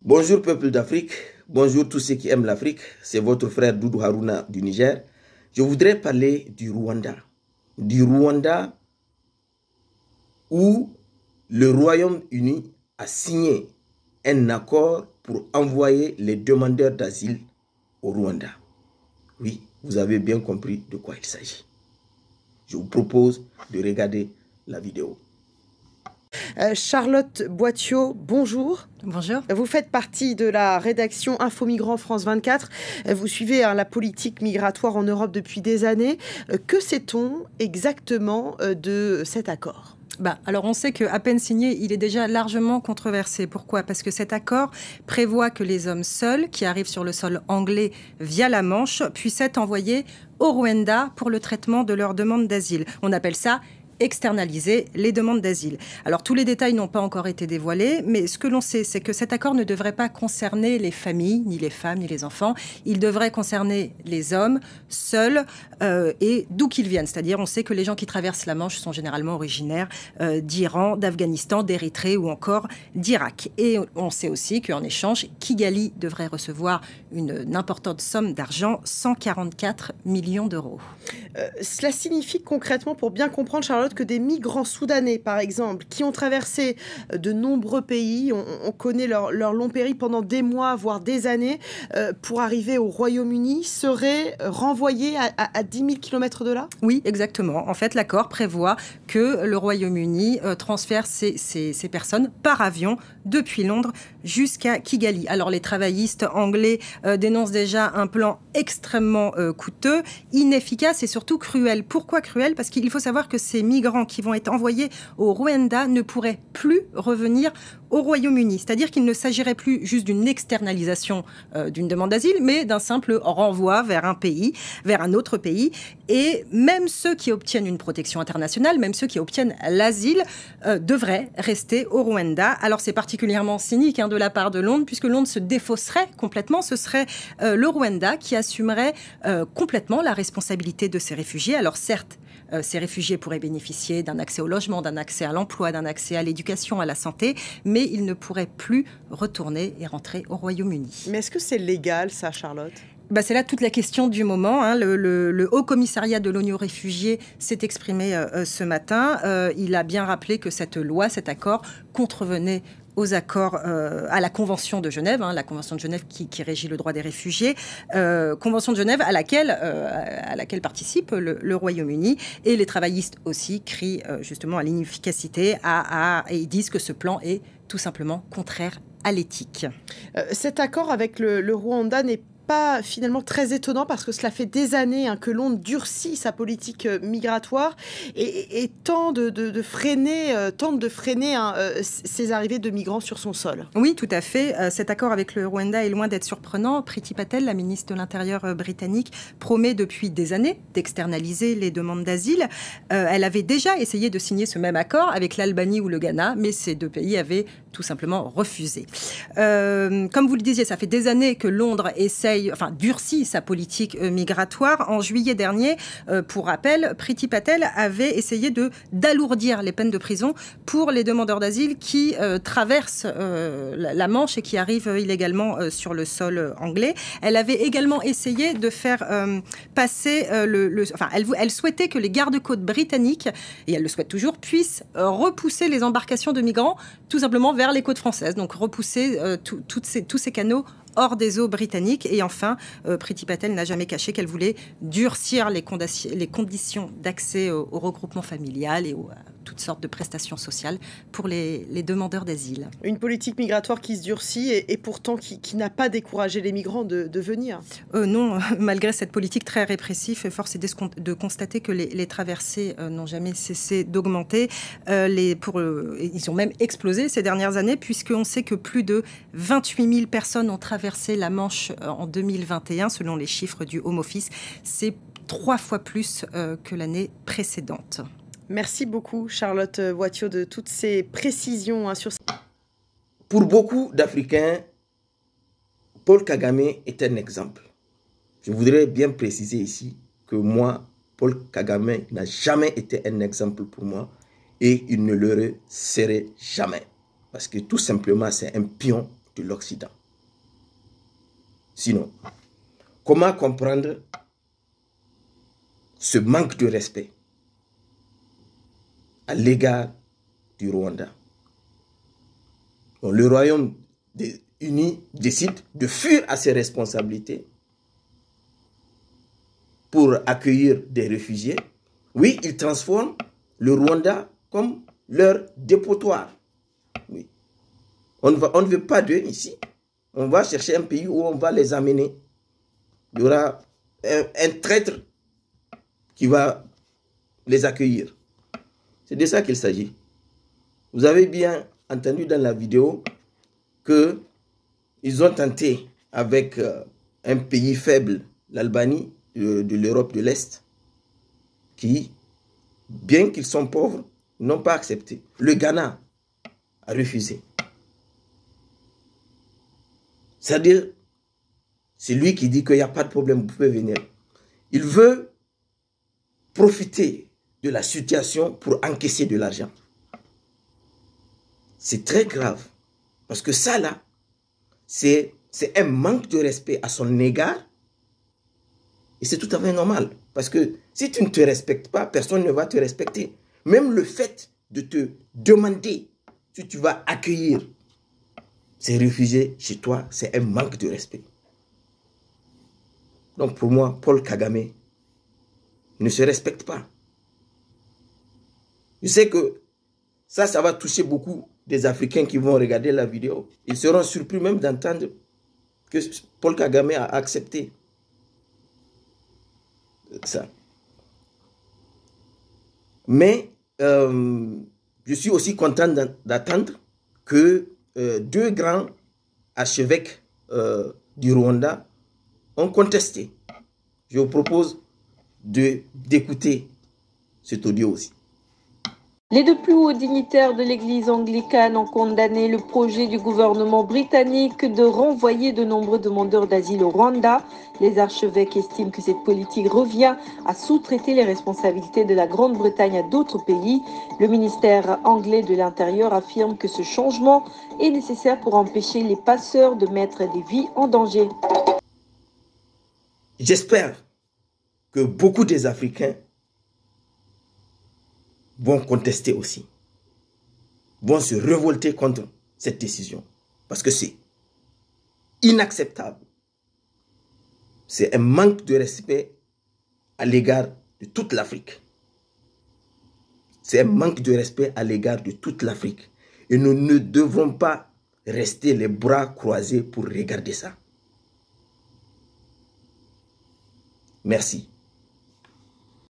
Bonjour peuple d'Afrique, bonjour tous ceux qui aiment l'Afrique, c'est votre frère Doudou Haruna du Niger. Je voudrais parler du Rwanda où le Royaume-Uni a signé un accord pour envoyer les demandeurs d'asile au Rwanda. Oui, vous avez bien compris de quoi il s'agit. Je vous propose de regarder la vidéo. Charlotte Boitiot, bonjour. Bonjour. Vous faites partie de la rédaction Info Migrants France 24. Vous suivez la politique migratoire en Europe depuis des années. Que sait-on exactement de cet accord ? Alors on sait qu'à peine signé, il est déjà largement controversé. Pourquoi ? Parce que cet accord prévoit que les hommes seuls qui arrivent sur le sol anglais via la Manche puissent être envoyés au Rwanda pour le traitement de leurs demandes d'asile. On appelle ça externaliser les demandes d'asile. Alors tous les détails n'ont pas encore été dévoilés, mais ce que l'on sait, c'est que cet accord ne devrait pas concerner les familles, ni les femmes, ni les enfants. Il devrait concerner les hommes seuls et d'où qu'ils viennent. C'est-à-dire, on sait que les gens qui traversent la Manche sont généralement originaires d'Iran, d'Afghanistan, d'Érythrée ou encore d'Irak. Et on sait aussi qu'en échange, Kigali devrait recevoir une importante somme d'argent, 144 millions d'euros. Cela signifie concrètement, pour bien comprendre, Charlotte, que des migrants soudanais, par exemple, qui ont traversé de nombreux pays, on connaît leur long périple pendant des mois, voire des années, pour arriver au Royaume-Uni, seraient renvoyés à 10 000 km de là ? Oui, exactement. En fait, l'accord prévoit que le Royaume-Uni transfère ces personnes par avion depuis Londres jusqu'à Kigali. Alors, les travaillistes anglais dénoncent déjà un plan extrêmement coûteux, inefficace et surtout cruel. Pourquoi cruel ? Parce qu'il faut savoir que ces migrants qui vont être envoyés au Rwanda ne pourraient plus revenir au Royaume-Uni. C'est-à-dire qu'il ne s'agirait plus juste d'une externalisation d'une demande d'asile, mais d'un simple renvoi vers un pays, vers un autre pays. Et même ceux qui obtiennent une protection internationale, même ceux qui obtiennent l'asile, devraient rester au Rwanda. Alors c'est particulièrement cynique de la part de Londres, puisque Londres se défausserait complètement. Ce serait le Rwanda qui assumerait complètement la responsabilité de ces réfugiés. Alors certes, ces réfugiés pourraient bénéficier d'un accès au logement, d'un accès à l'emploi, d'un accès à l'éducation, à la santé, mais ils ne pourraient plus retourner et rentrer au Royaume-Uni. Mais est-ce que c'est légal, ça, Charlotte ? C'est là toute la question du moment. Le Haut Commissariat de l'ONU aux réfugiés s'est exprimé ce matin. Il a bien rappelé que cette loi, cet accord, contrevenait aux accords, à la Convention de Genève, la Convention de Genève qui régit le droit des réfugiés, Convention de Genève à laquelle participe le Royaume-Uni. Et les travaillistes aussi crient justement à l'inefficacité et ils disent que ce plan est tout simplement contraire à l'éthique. Cet accord avec le Rwanda n'est pas finalement très étonnant parce que cela fait des années que Londres durcit sa politique migratoire et tente de freiner ces arrivées de migrants sur son sol. Oui, tout à fait. Cet accord avec le Rwanda est loin d'être surprenant. Priti Patel, la ministre de l'Intérieur britannique, promet depuis des années d'externaliser les demandes d'asile. Elle avait déjà essayé de signer ce même accord avec l'Albanie ou le Ghana, mais ces deux pays avaient tout simplement refusé. Comme vous le disiez, ça fait des années que Londres durcit sa politique migratoire. En juillet dernier, pour rappel, Priti Patel avait essayé d'alourdir les peines de prison pour les demandeurs d'asile qui traversent la Manche et qui arrivent illégalement sur le sol anglais. Elle avait également essayé de faire passer elle souhaitait que les gardes-côtes britanniques, et elle le souhaite toujours, puissent repousser les embarcations de migrants tout simplement vers les côtes françaises. Donc repousser tous ces canaux hors des eaux britanniques. Et enfin, Priti Patel n'a jamais caché qu'elle voulait durcir les conditions d'accès au regroupement familial et à toutes sortes de prestations sociales pour les demandeurs d'asile. Une politique migratoire qui se durcit et pourtant qui n'a pas découragé les migrants de venir. Non, malgré cette politique très répressive, force est de constater que les traversées n'ont jamais cessé d'augmenter. Ils ont même explosé ces dernières années, puisqu'on sait que plus de 28 000 personnes ont traversé la Manche en 2021, selon les chiffres du Home Office. C'est 3 fois plus que l'année précédente. Merci beaucoup, Charlotte Boitiot, de toutes ces précisions sur... Pour beaucoup d'Africains, Paul Kagame est un exemple. Je voudrais bien préciser ici que moi, Paul Kagame n'a jamais été un exemple pour moi et il ne le serait jamais. Parce que tout simplement, c'est un pion de l'Occident. Sinon, comment comprendre ce manque de respect à l'égard du Rwanda? Donc, le Royaume-Uni décide de fuir à ses responsabilités pour accueillir des réfugiés. Oui, ils transforment le Rwanda comme leur dépotoir. Oui. On ne veut pas d'eux ici. On va chercher un pays où on va les amener. Il y aura un traître qui va les accueillir. C'est de ça qu'il s'agit. Vous avez bien entendu dans la vidéo qu'ils ont tenté avec un pays faible, l'Albanie, de l'Europe de l'Est, qui, bien qu'ils sont pauvres, n'ont pas accepté. Le Ghana a refusé. C'est-à-dire, c'est lui qui dit qu'il n'y a pas de problème, vous pouvez venir. Il veut profiter de la situation pour encaisser de l'argent. C'est très grave. Parce que ça, là, c'est un manque de respect à son égard. Et c'est tout à fait normal. Parce que si tu ne te respectes pas, personne ne va te respecter. Même le fait de te demander si tu vas accueillir ces réfugiés chez toi, c'est un manque de respect. Donc pour moi, Paul Kagame ne se respecte pas. Je sais que ça va toucher beaucoup des Africains qui vont regarder la vidéo. Ils seront surpris même d'entendre que Paul Kagame a accepté ça. Mais je suis aussi content d'attendre que deux grands archevêques du Rwanda ont contesté. Je vous propose d'écouter cet audio aussi. Les deux plus hauts dignitaires de l'Église anglicane ont condamné le projet du gouvernement britannique de renvoyer de nombreux demandeurs d'asile au Rwanda. Les archevêques estiment que cette politique revient à sous-traiter les responsabilités de la Grande-Bretagne à d'autres pays. Le ministère anglais de l'Intérieur affirme que ce changement est nécessaire pour empêcher les passeurs de mettre des vies en danger. J'espère que beaucoup des Africains vont contester aussi, vont se révolter contre cette décision. Parce que c'est inacceptable. C'est un manque de respect à l'égard de toute l'Afrique. C'est un manque de respect à l'égard de toute l'Afrique. Et nous ne devons pas rester les bras croisés pour regarder ça. Merci.